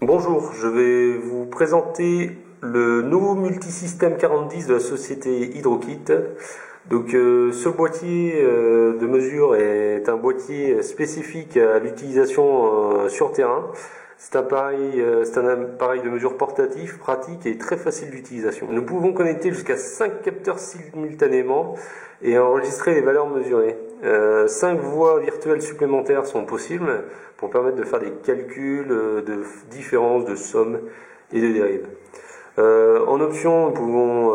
Bonjour, je vais vous présenter le nouveau multisystème 4010 de la société Hydrokit. Donc ce boîtier de mesure est un boîtier spécifique à l'utilisation sur terrain. C'est un appareil de mesure portatif, pratique et très facile d'utilisation. Nous pouvons connecter jusqu'à 5 capteurs simultanément et enregistrer les valeurs mesurées. 5 voies virtuelles supplémentaires sont possibles pour permettre de faire des calculs de différences, de sommes et de dérives. En option, nous pouvons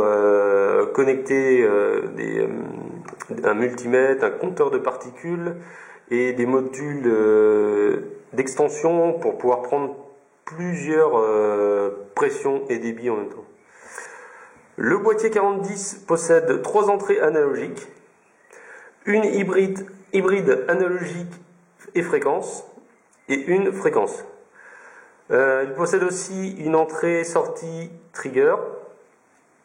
connecter un multimètre, un compteur de particules et des modules d'extension pour pouvoir prendre plusieurs pressions et débits en même temps. Le boîtier 4010 possède 3 entrées analogiques, une hybride analogique et fréquence, et une fréquence. Il possède aussi une entrée-sortie trigger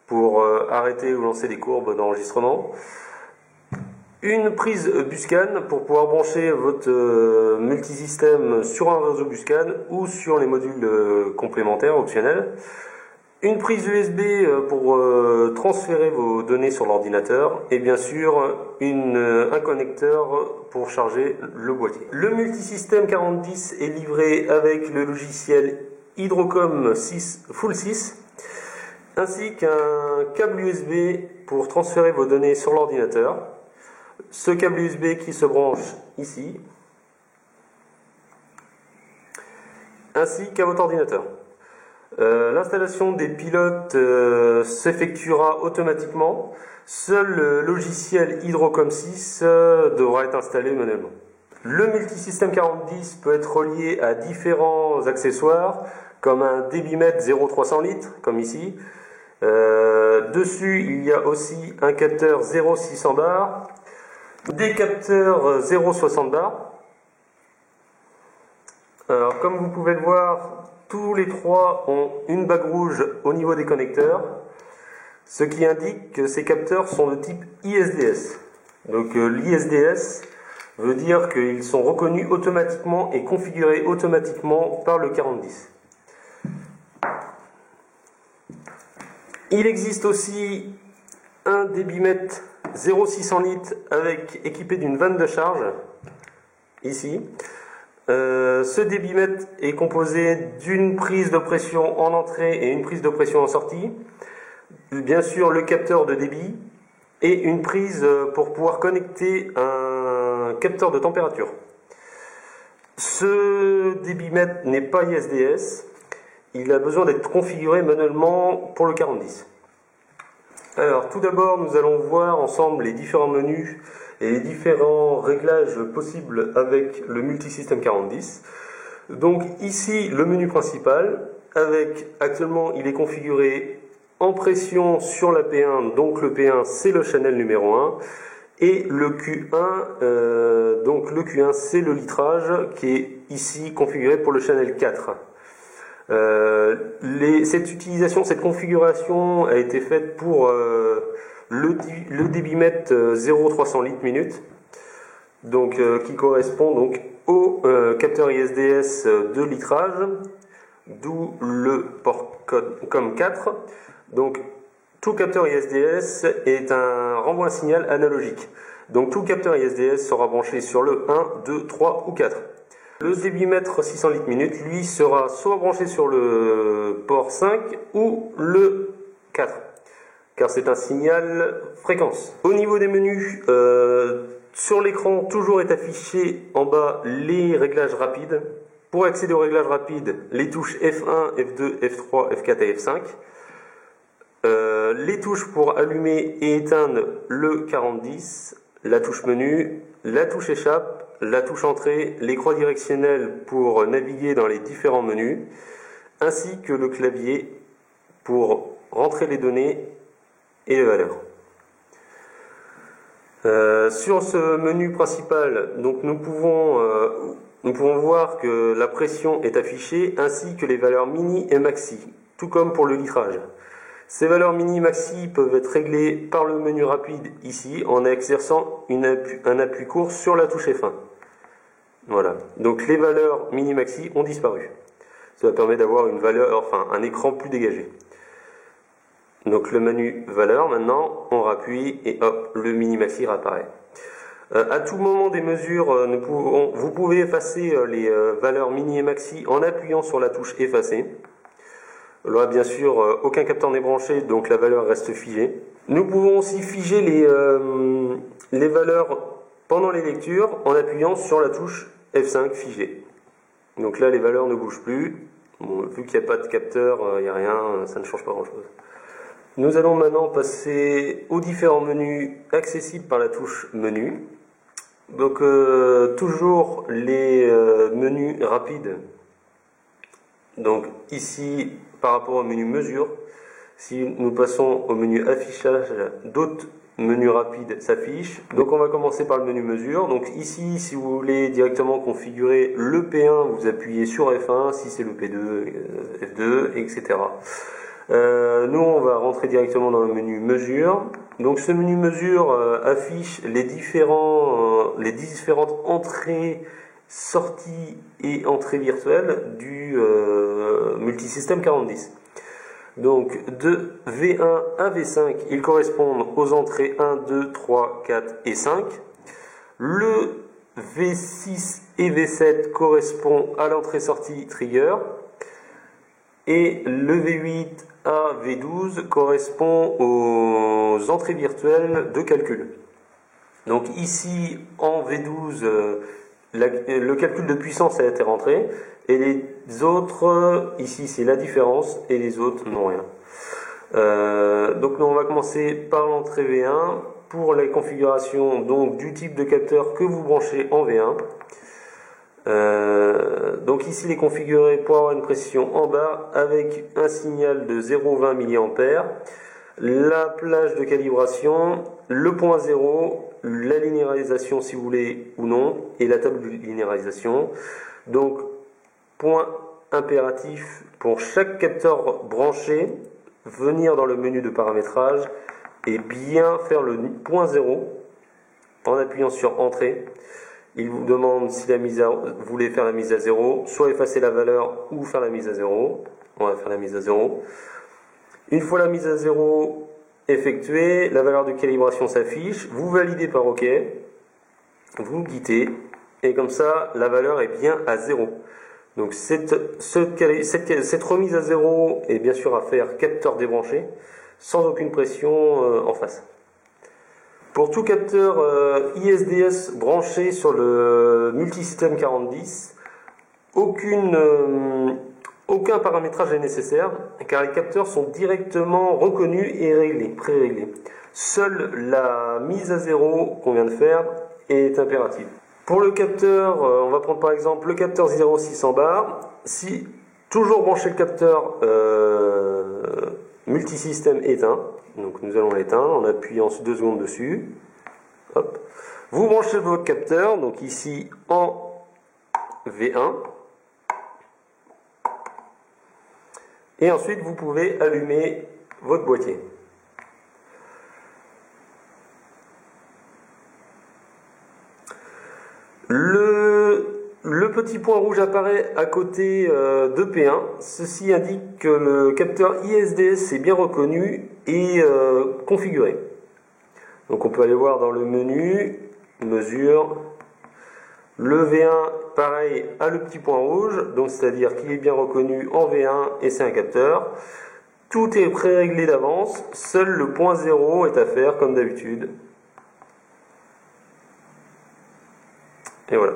pour arrêter ou lancer des courbes d'enregistrement, une prise Buscan pour pouvoir brancher votre multisystème sur un réseau Buscan ou sur les modules complémentaires optionnels, une prise USB pour transférer vos données sur l'ordinateur et bien sûr un connecteur pour charger le boîtier. Le multisystème 4010 est livré avec le logiciel Hydrocom 6 Full 6 ainsi qu'un câble USB pour transférer vos données sur l'ordinateur. Ce câble USB qui se branche ici ainsi qu'à votre ordinateur. L'installation des pilotes s'effectuera automatiquement. Seul le logiciel Hydrocom 6 devra être installé manuellement. Le multisystème 4010 peut être relié à différents accessoires comme un débitmètre 0,300 litres comme ici. Dessus il y a aussi un capteur 0,600 bar, des capteurs 0,60 bar. Alors comme vous pouvez le voir, tous les trois ont une bague rouge au niveau des connecteurs, ce qui indique que ces capteurs sont de type ISDS. Donc l'ISDS veut dire qu'ils sont reconnus automatiquement et configurés automatiquement par le 4010. Il existe aussi un débitmètre 0,600 litres équipé d'une vanne de charge, ici. Ce débitmètre est composé d'une prise de pression en entrée et une prise de pression en sortie, bien sûr le capteur de débit et une prise pour pouvoir connecter un capteur de température. Ce débitmètre n'est pas ISDS, il a besoin d'être configuré manuellement pour le 4010. Alors tout d'abord nous allons voir ensemble les différents menus et les différents réglages possibles avec le multisystème 4010. Donc ici le menu principal, actuellement il est configuré en pression sur la P1, donc le P1 c'est le channel numéro 1, et le Q1, donc le Q1 c'est le litrage qui est ici configuré pour le channel 4. Cette configuration a été faite pour le débitmètre 0,300 litres minute, donc qui correspond donc au capteur ISDS de litrage, d'où le port COM4. Donc tout capteur ISDS est un renvoi un signal analogique. Donc tout capteur ISDS sera branché sur le 1, 2, 3 ou 4. Le débitmètre 600 litres minute, lui, sera soit branché sur le port 5 ou le 4, car c'est un signal fréquence. Au niveau des menus, sur l'écran, toujours est affiché en bas les réglages rapides. Pour accéder aux réglages rapides, les touches F1, F2, F3, F4 et F5. Les touches pour allumer et éteindre le 4010, la touche menu, la touche échappe, la touche entrée, les croix directionnelles pour naviguer dans les différents menus, ainsi que le clavier pour rentrer les données et les valeurs. Sur ce menu principal, donc nous pouvons voir que la pression est affichée ainsi que les valeurs mini et maxi, tout comme pour le litrage. Ces valeurs mini-maxi peuvent être réglées par le menu rapide ici en exerçant un appui court sur la touche F1. Voilà, donc les valeurs mini-maxi ont disparu. Ça permet d'avoir une valeur, enfin un écran plus dégagé. Donc le menu valeur, maintenant, on rappuie et hop, le mini-maxi réapparaît. À tout moment des mesures, vous pouvez effacer les valeurs mini et maxi en appuyant sur la touche effacer. Là, bien sûr, aucun capteur n'est branché, donc la valeur reste figée. Nous pouvons aussi figer les valeurs pendant les lectures en appuyant sur la touche F5 figée. Donc là, les valeurs ne bougent plus. Bon, vu qu'il n'y a pas de capteur, il n'y a rien, ça ne change pas grand-chose. Nous allons maintenant passer aux différents menus accessibles par la touche menu. Donc toujours les menus rapides. Donc ici, par rapport au menu mesure, si nous passons au menu affichage, d'autres menus rapides s'affichent. Donc on va commencer par le menu mesure. Donc ici, si vous voulez directement configurer le P1, vous appuyez sur F1, si c'est le P2, F2, etc. Nous, on va rentrer directement dans le menu mesure. Donc ce menu mesure affiche les différentes entrées, sorties et entrées virtuelles du multisystème 4010. Donc de V1 à V5, ils correspondent aux entrées 1, 2, 3, 4 et 5. Le V6 et V7 correspond à l'entrée-sortie trigger. Et le V8 à V12 correspond aux entrées virtuelles de calcul. Donc ici, en V12, le calcul de puissance a été rentré, et les autres, ici c'est la différence, et les autres n'ont rien. Donc nous on va commencer par l'entrée V1, pour les configurations donc, du type de capteur que vous branchez en V1. Donc ici il est configuré pour avoir une pression en bas avec un signal de 0,20 mA, la plage de calibration, le point 0, la linéarisation si vous voulez ou non, et la table de linéarisation. Donc point impératif pour chaque capteur branché, venir dans le menu de paramétrage et bien faire le point 0 en appuyant sur entrée. Il vous demande si vous voulez faire la mise à 0, soit effacer la valeur ou faire la mise à 0. On va faire la mise à 0. Une fois la mise à 0 effectuée, la valeur de calibration s'affiche. Vous validez par OK. Vous quittez. Et comme ça, la valeur est bien à 0. Donc cette remise à 0 est bien sûr à faire capteur débranché, sans aucune pression en face. Pour tout capteur ISDS branché sur le multisystème 4010, aucun paramétrage est nécessaire car les capteurs sont directement reconnus et réglés, pré-réglés. Seule la mise à 0 qu'on vient de faire est impérative. Pour le capteur, on va prendre par exemple le capteur 06 en barre. Si toujours brancher le capteur multisystème éteint, donc nous allons l'éteindre en appuyant 2 secondes dessus. Hop. Vous branchez votre capteur, donc ici en V1. Et ensuite vous pouvez allumer votre boîtier. Le petit point rouge apparaît à côté de P1. Ceci indique que le capteur ISDS est bien reconnu et configuré. Donc on peut aller voir dans le menu, mesure. Le V1, pareil, a le petit point rouge, donc c'est-à-dire qu'il est bien reconnu en V1 et c'est un capteur. Tout est pré-réglé d'avance, seul le point 0 est à faire comme d'habitude. Et voilà.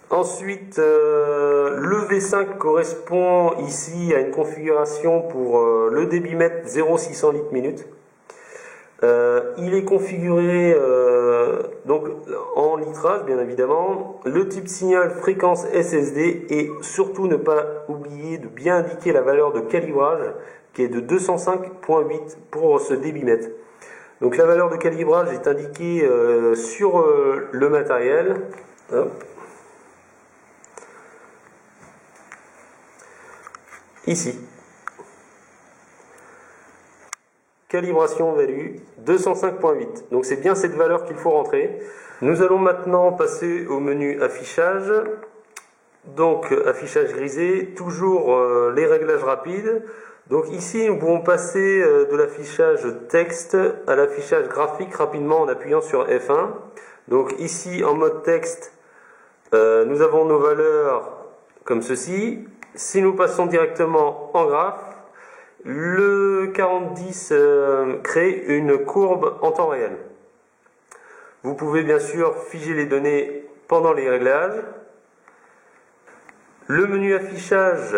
Ensuite, le V5 correspond ici à une configuration pour le débitmètre 0,600 litres minute. Il est configuré donc en litrage bien évidemment, le type signal fréquence SSD et surtout ne pas oublier de bien indiquer la valeur de calibrage qui est de 205.8 pour ce débitmètre. Donc la valeur de calibrage est indiquée sur le matériel. Hop. Ici. calibration value 205.8. Donc c'est bien cette valeur qu'il faut rentrer. Nous allons maintenant passer au menu affichage. Donc affichage grisé, toujours les réglages rapides. Donc ici nous pouvons passer de l'affichage texte à l'affichage graphique rapidement en appuyant sur F1. Donc ici en mode texte, nous avons nos valeurs comme ceci. Si nous passons directement en graphe, le 4010 crée une courbe en temps réel. Vous pouvez bien sûr figer les données pendant les réglages. Le menu affichage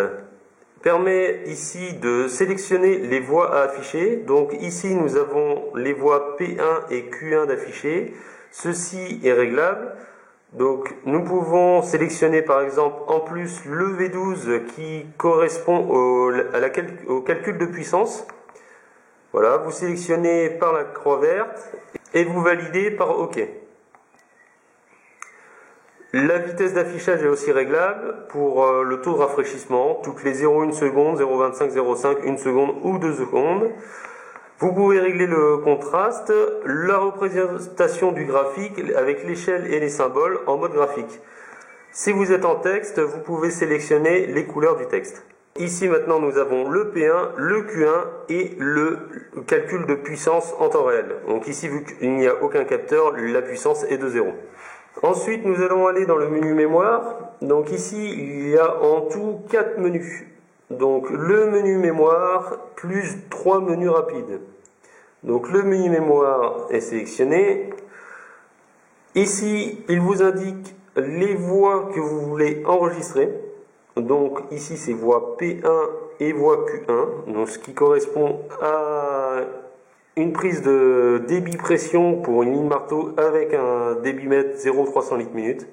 permet ici de sélectionner les voies à afficher. Donc ici nous avons les voies P1 et Q1 d'afficher. Ceci est réglable. Donc nous pouvons sélectionner par exemple en plus le V12 qui correspond au calcul de puissance. Voilà, vous sélectionnez par la croix verte et vous validez par OK. La vitesse d'affichage est aussi réglable pour le taux de rafraîchissement, toutes les 0,1 seconde, 0,25, 0,5, 1 seconde ou 2 secondes. Vous pouvez régler le contraste, la représentation du graphique avec l'échelle et les symboles en mode graphique. Si vous êtes en texte, vous pouvez sélectionner les couleurs du texte. Ici maintenant nous avons le P1, le Q1 et le calcul de puissance en temps réel. Donc ici vu qu'il n'y a aucun capteur, la puissance est de 0. Ensuite, nous allons aller dans le menu mémoire. Donc ici, il y a en tout 4 menus. Donc le menu mémoire plus 3 menus rapides. Donc le menu mémoire est sélectionné. Ici, il vous indique les voix que vous voulez enregistrer. Donc ici, c'est voix P1 et voix Q1. Donc ce qui correspond à une prise de débit pression pour une ligne marteau avec un débitmètre 0,300 litres minute.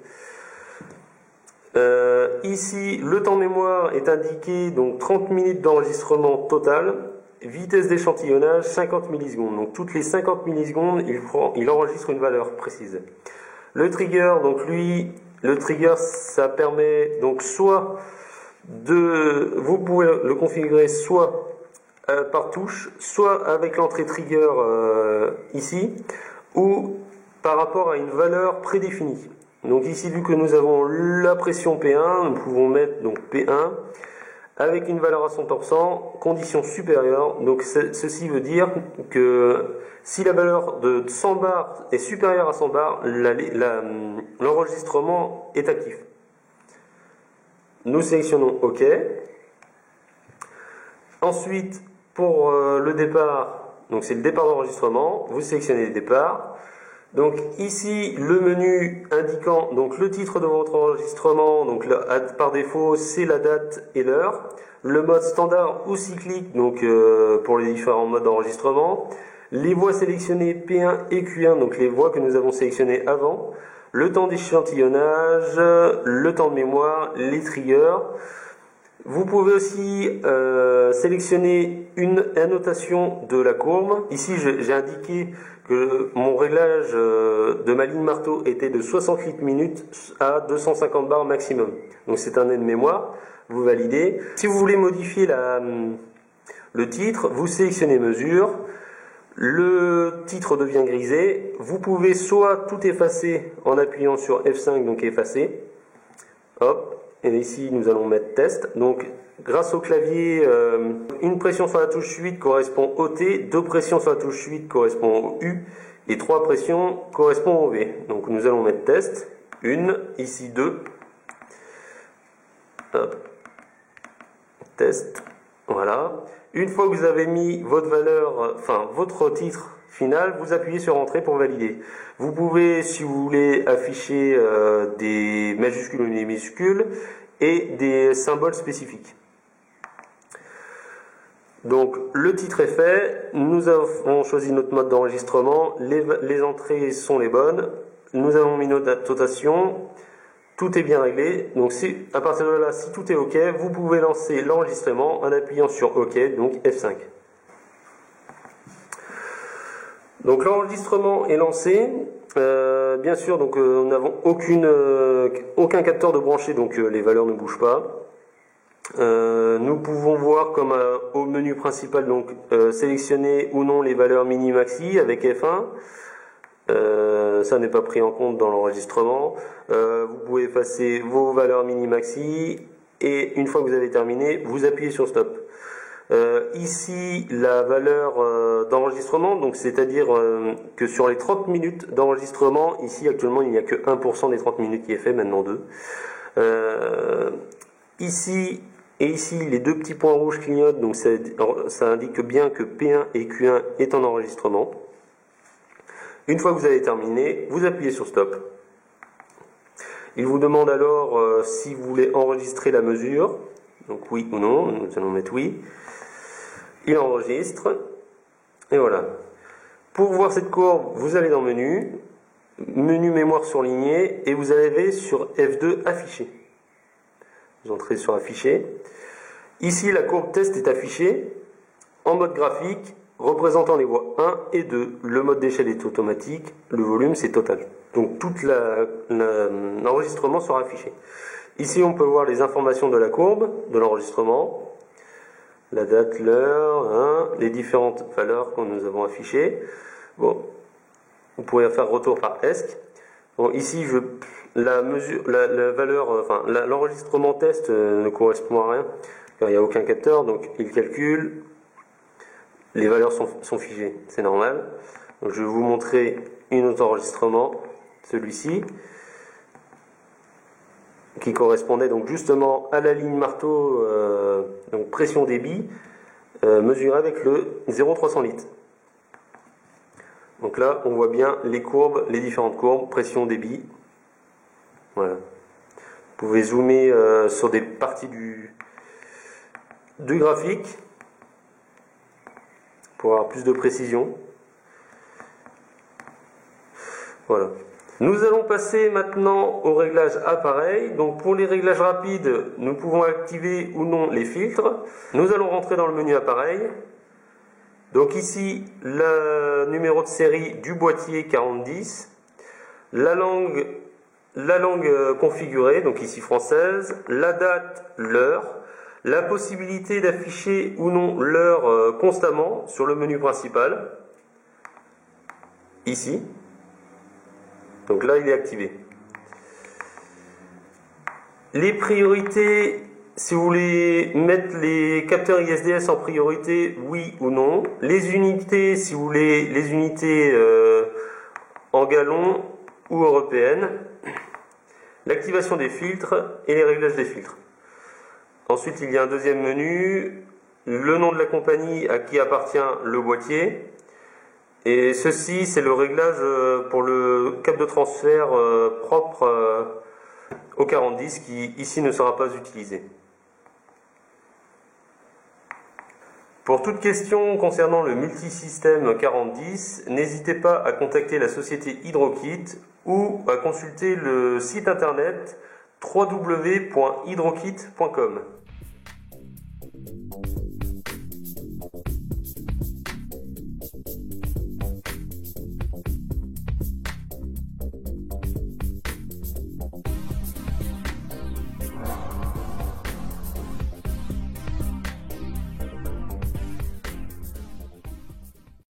Ici, le temps mémoire est indiqué, donc 30 minutes d'enregistrement total. Vitesse d'échantillonnage 50 millisecondes. Donc toutes les 50 millisecondes, il enregistre une valeur précise. Le trigger, donc lui, le trigger, ça permet donc soit vous pouvez le configurer soit par touche, soit avec l'entrée trigger ici, ou par rapport à une valeur prédéfinie. Donc ici, vu que nous avons la pression P1, nous pouvons mettre donc P1 avec une valeur à 100%, condition supérieure. Donc ceci veut dire que si la valeur de 100 bars est supérieure à 100 bars, l'enregistrement est actif. Nous sélectionnons OK. Ensuite, pour le départ, donc c'est le départ d'enregistrement, vous sélectionnez le départ. Donc ici, le menu indiquant donc le titre de votre enregistrement, donc là, par défaut, c'est la date et l'heure. Le mode standard ou cyclique, donc pour les différents modes d'enregistrement. Les voix sélectionnées P1 et Q1, donc les voix que nous avons sélectionnées avant. Le temps d'échantillonnage, le temps de mémoire, les triggers. Vous pouvez aussi sélectionner une annotation de la courbe. Ici, j'ai indiqué que mon réglage de ma ligne marteau était de 60 litres minute à 250 bars maximum. Donc c'est un aide-mémoire. Vous validez. Si vous voulez modifier le titre, vous sélectionnez mesure. Le titre devient grisé. Vous pouvez soit tout effacer en appuyant sur F5, donc effacer. Hop. Et ici, nous allons mettre test. Donc, grâce au clavier, une pression sur la touche 8 correspond au T, 2 pressions sur la touche 8 correspond au U, et 3 pressions correspondent au V. Donc, nous allons mettre test. 1, ici 2. Hop. Test. Voilà. Une fois que vous avez mis votre valeur, votre titre final, vous appuyez sur Entrée pour valider. Vous pouvez, si vous voulez, afficher des majuscules ou des minuscules et des symboles spécifiques. Donc le titre est fait, nous avons choisi notre mode d'enregistrement, les entrées sont les bonnes, nous avons mis notre notation, tout est bien réglé. Donc à partir de là, si tout est OK, vous pouvez lancer l'enregistrement en appuyant sur OK, donc F5. Donc l'enregistrement est lancé. Bien sûr, donc nous n'avons aucun capteur de branché, donc les valeurs ne bougent pas. Nous pouvons voir comme au menu principal, donc sélectionner ou non les valeurs mini-maxi avec F1. Ça n'est pas pris en compte dans l'enregistrement. Vous pouvez effacer vos valeurs mini-maxi et une fois que vous avez terminé, vous appuyez sur stop. Ici, la valeur d'enregistrement, donc c'est-à-dire que sur les 30 minutes d'enregistrement, ici actuellement il n'y a que 1% des 30 minutes qui est fait, maintenant 2. Ici et ici, les deux petits points rouges clignotent, donc ça indique bien que P1 et Q1 est en enregistrement. Une fois que vous avez terminé, vous appuyez sur stop. Il vous demande alors si vous voulez enregistrer la mesure, donc oui ou non, nous allons mettre oui. Il enregistre, et voilà. Pour voir cette courbe, vous allez dans menu mémoire surligné, et vous allez sur F2 afficher. Vous entrez sur afficher. Ici, la courbe test est affichée en mode graphique, représentant les voies 1 et 2. Le mode d'échelle est automatique, le volume c'est total. Donc tout l'enregistrement sera affiché. Ici, on peut voir les informations de la courbe, de l'enregistrement. La date, l'heure, hein, les différentes valeurs que nous avons affichées. Bon, vous pourrez faire retour par ESC. Bon, ici, la valeur, enfin, l'enregistrement test ne correspond à rien, car il n'y a aucun capteur, donc il calcule. Les valeurs sont figées, c'est normal. Donc, je vais vous montrer un autre enregistrement, celui-ci, qui correspondait donc justement à la ligne marteau, donc pression débit, mesurée avec le 0,300 litres. Donc là, on voit bien les courbes, les différentes courbes, pression débit. Voilà. Vous pouvez zoomer sur des parties du graphique pour avoir plus de précision. Voilà. Nous allons passer maintenant au réglage appareil. Donc pour les réglages rapides, nous pouvons activer ou non les filtres. Nous allons rentrer dans le menu appareil. Donc ici, le numéro de série du boîtier 4010, la langue configurée, donc ici française, la date, l'heure, la possibilité d'afficher ou non l'heure constamment sur le menu principal, ici. Donc là, il est activé. Les priorités, si vous voulez mettre les capteurs ISDS en priorité, oui ou non. Les unités, si vous voulez les unités en gallons ou européennes. L'activation des filtres et les réglages des filtres. Ensuite, il y a un deuxième menu, le nom de la compagnie à qui appartient le boîtier. Et ceci, c'est le réglage pour le câble de transfert propre au 4010 qui ici ne sera pas utilisé. Pour toute question concernant le multisystème 4010, n'hésitez pas à contacter la société Hydrokit ou à consulter le site internet www.hydrokit.com.